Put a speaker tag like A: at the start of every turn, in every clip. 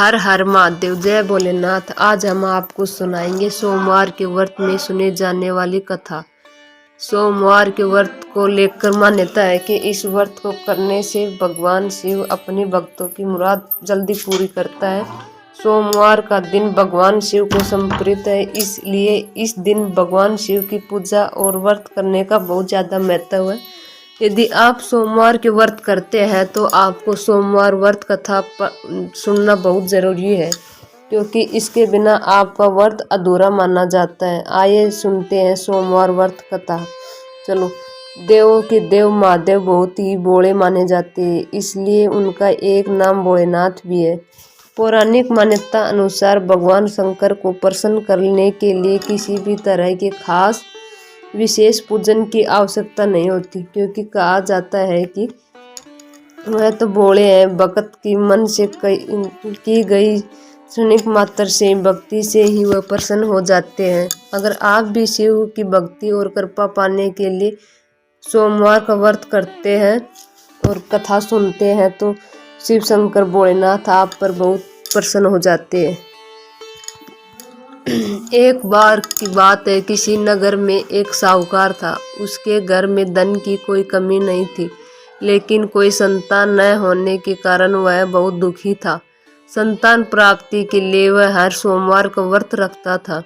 A: हर हर महादेव, जय भोलेनाथ। आज हम आपको सुनाएंगे सोमवार के व्रत में सुने जाने वाली कथा। सोमवार के व्रत को लेकर मान्यता है कि इस व्रत को करने से भगवान शिव अपने भक्तों की मुराद जल्दी पूरी करता है। सोमवार का दिन भगवान शिव को समर्पित है, इसलिए इस दिन भगवान शिव की पूजा और व्रत करने का बहुत ज़्यादा महत्व है। यदि आप सोमवार के व्रत करते हैं तो आपको सोमवार व्रत कथा सुनना बहुत ज़रूरी है, क्योंकि इसके बिना आपका व्रत अधूरा माना जाता है। आइए सुनते हैं सोमवार व्रत कथा। चलो। देवों के देव महादेव बहुत ही भोले माने जाते हैं, इसलिए उनका एक नाम भोलेनाथ भी है। पौराणिक मान्यता अनुसार भगवान शंकर को प्रसन्न करने के लिए किसी भी तरह के खास विशेष पूजन की आवश्यकता नहीं होती, क्योंकि कहा जाता है कि वह तो भोले हैं। भक्त की मन से की गई क्षणिक मात्र से भक्ति से ही वह प्रसन्न हो जाते हैं। अगर आप भी शिव की भक्ति और कृपा पाने के लिए सोमवार का व्रत करते हैं और कथा सुनते हैं तो शिव शंकर भोलेनाथ आप पर बहुत प्रसन्न हो जाते हैं। एक बार की बात है, किसी नगर में एक साहूकार था। उसके घर में धन की कोई कमी नहीं थी, लेकिन कोई संतान न होने के कारण वह बहुत दुखी था। संतान प्राप्ति के लिए वह हर सोमवार का व्रत रखता था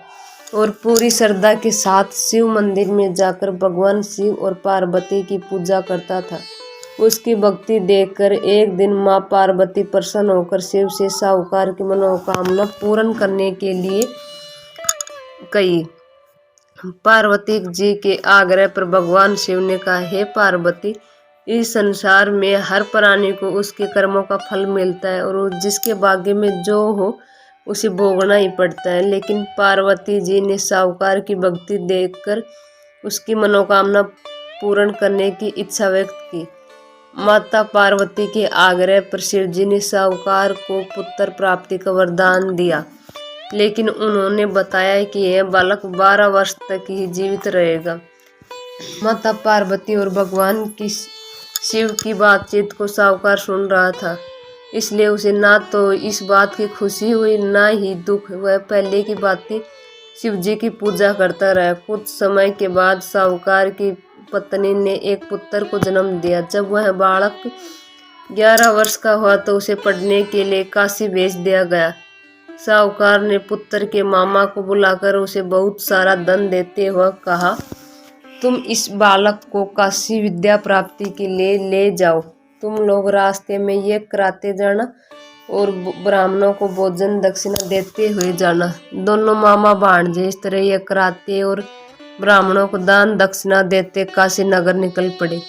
A: और पूरी श्रद्धा के साथ शिव मंदिर में जाकर भगवान शिव और पार्वती की पूजा करता था। उसकी भक्ति देखकर एक दिन माँ पार्वती प्रसन्न होकर शिव से साहूकार की मनोकामना पूर्ण करने के लिए कही। पार्वती जी के आग्रह पर भगवान शिव ने कहा, हे पार्वती, इस संसार में हर प्राणी को उसके कर्मों का फल मिलता है और जिसके भाग्य में जो हो उसे भोगना ही पड़ता है। लेकिन पार्वती जी ने साहूकार की भक्ति देखकर उसकी मनोकामना पूर्ण करने की इच्छा व्यक्त की। माता पार्वती के आग्रह पर शिव जी ने साहूकार को पुत्र प्राप्ति का वरदान दिया, लेकिन उन्होंने बताया कि यह बालक 12 वर्ष तक ही जीवित रहेगा। माता पार्वती और भगवान की शिव की बातचीत को साहूकार सुन रहा था, इसलिए उसे ना तो इस बात की खुशी हुई ना ही दुख। वह पहले की बातें शिव जी की पूजा करता रहा। कुछ समय के बाद साहूकार की पत्नी ने एक पुत्र को जन्म दिया। जब वह बालक 11 वर्ष का हुआ तो उसे पढ़ने के लिए काशी भेज दिया गया। साहूकार ने पुत्र के मामा को बुलाकर उसे बहुत सारा धन देते हुए कहा, तुम इस बालक को काशी विद्या प्राप्ति के लिए ले जाओ। तुम लोग रास्ते में ये कराते जाना और ब्राह्मणों को भोजन दक्षिणा देते हुए जाना। दोनों मामा भांजे इस तरह ये कराते और ब्राह्मणों को दान दक्षिणा देते काशी नगर निकल पड़े।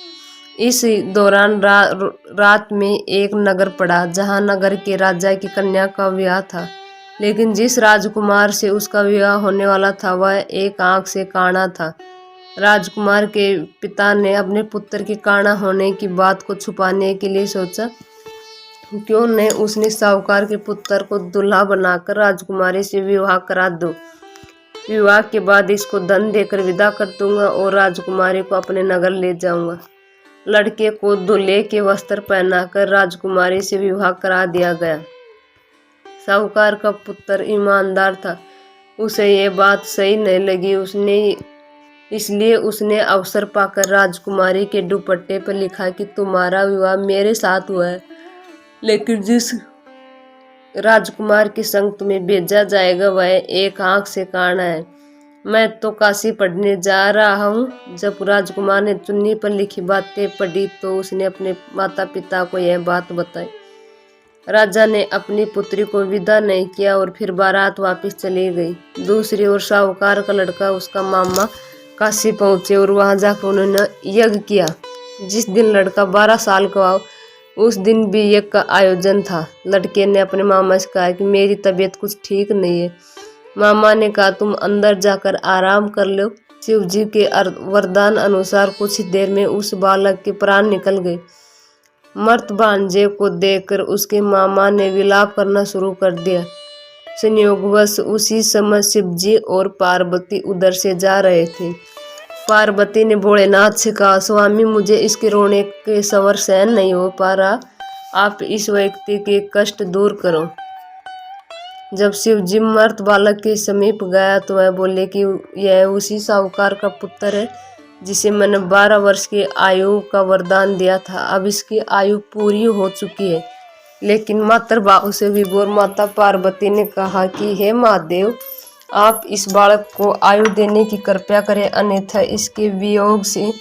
A: इस दौरान रात में एक नगर पड़ा, जहाँ नगर के राजा की कन्या का विवाह था। लेकिन जिस राजकुमार से उसका विवाह होने वाला था वह एक आंख से काना था। राजकुमार के पिता ने अपने पुत्र के काना होने की बात को छुपाने के लिए सोचा, क्यों न उसने साहूकार के पुत्र को दूल्हा बनाकर राजकुमारी से विवाह करा दो। विवाह के बाद इसको धन देकर विदा कर दूंगा और राजकुमारी को अपने नगर ले जाऊंगा। लड़के को दूल्हे के वस्त्र पहनाकर राजकुमारी से विवाह करा दिया गया। साहूकार का पुत्र ईमानदार था, उसे ये बात सही नहीं लगी। इसलिए उसने अवसर पाकर राजकुमारी के दुपट्टे पर लिखा कि तुम्हारा विवाह मेरे साथ हुआ है, लेकिन जिस राजकुमार के संग तुम्हें भेजा जाएगा वह एक आंख से काना है। मैं तो काशी पढ़ने जा रहा हूँ। जब राजकुमार ने चुन्नी पर लिखी बातें पढ़ी तो उसने अपने माता पिता को यह बात बताई। राजा ने अपनी पुत्री को विदा नहीं किया और फिर बारात वापस चली गई। दूसरी ओर साहूकार का लड़का उसका मामा काशी पहुंचे और वहां जाकर उन्होंने यज्ञ किया। जिस दिन लड़का 12 साल का हुआ उस दिन भी यज्ञ का आयोजन था। लड़के ने अपने मामा से कहा कि मेरी तबीयत कुछ ठीक नहीं है। मामा ने कहा, तुम अंदर जाकर आराम कर लो। शिव जी के वरदान अनुसार कुछ देर में उस बालक के प्राण निकल गए। मर्त भांजे को देखकर उसके मामा ने विलाप करना शुरू कर दिया। संयोगवश उसी समय शिवजी और पार्वती उधर से जा रहे थे। पार्वती ने भोलेनाथ से कहा, स्वामी, मुझे इसके रोने के स्वर सहन नहीं हो पा रहा, आप इस व्यक्ति के कष्ट दूर करो। जब शिवजी मर्त बालक के समीप गया तो वह बोले कि यह उसी साहूकार का पुत्र है जिसे मैंने 12 वर्ष की आयु का वरदान दिया था। अब इसकी आयु पूरी हो चुकी है। लेकिन मातृभाव से विभोर माता पार्वती ने कहा कि हे महादेव, आप इस बालक को आयु देने की कृपा करें, अन्यथा इसके वियोग से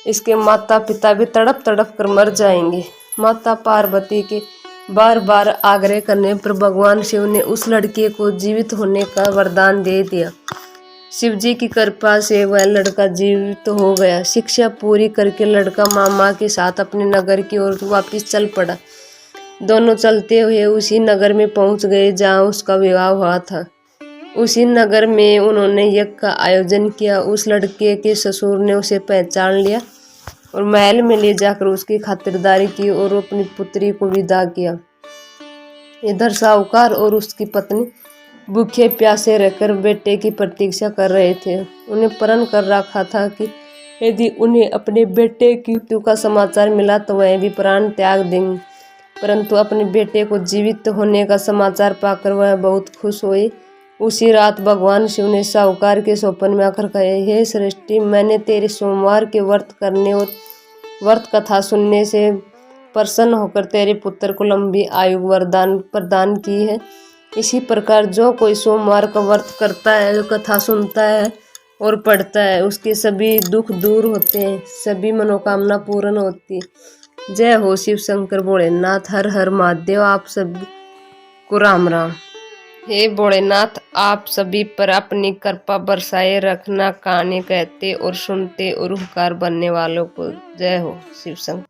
A: इसके माता पिता भी तड़प तड़प कर मर जाएंगे। माता पार्वती के बार बार आग्रह करने पर भगवान शिव ने उस लड़के को जीवित होने का वरदान दे दिया। शिव जी की कृपा से वह लड़का जीवित हो गया। शिक्षा पूरी करके लड़का मामा के साथ अपने नगर की ओर वापस चल पड़ा। दोनों चलते हुए उसी नगर में पहुंच गए जहां उसका विवाह हुआ था। उसी नगर में उन्होंने यज्ञ का आयोजन किया। उस लड़के के ससुर ने उसे पहचान लिया और महल में ले जाकर उसकी खातिरदारी की और अपनी पुत्री को विदा किया। इधर साहूकार और उसकी पत्नी भूखे प्यासे रहकर बेटे की प्रतीक्षा कर रहे थे। उन्हें प्रण कर रखा था कि यदि उन्हें अपने बेटे की मृत्यु का समाचार मिला तो वह भी प्राण त्याग देंगे। परंतु अपने बेटे को जीवित होने का समाचार पाकर वह बहुत खुश हुए। उसी रात भगवान शिव ने साहूकार के स्वप्न में आकर कहे, हे सृष्टि, मैंने तेरे सोमवार के व्रत करने और व्रत कथा सुनने से प्रसन्न होकर तेरे पुत्र को लंबी आयु वरदान प्रदान की है। इसी प्रकार जो कोई सोमवार का व्रत करता है, जो कथा सुनता है और पढ़ता है, उसके सभी दुख दूर होते हैं, सभी मनोकामना पूर्ण होती है। जय हो शिव शंकर भोलेनाथ, हर हर महादेव। आप सभी को राम राम। हे भोलेनाथ, आप सभी पर अपनी कृपा बरसाए रखना। कहानी कहते और सुनते और उपकार बनने वालों को। जय हो शिव शंकर।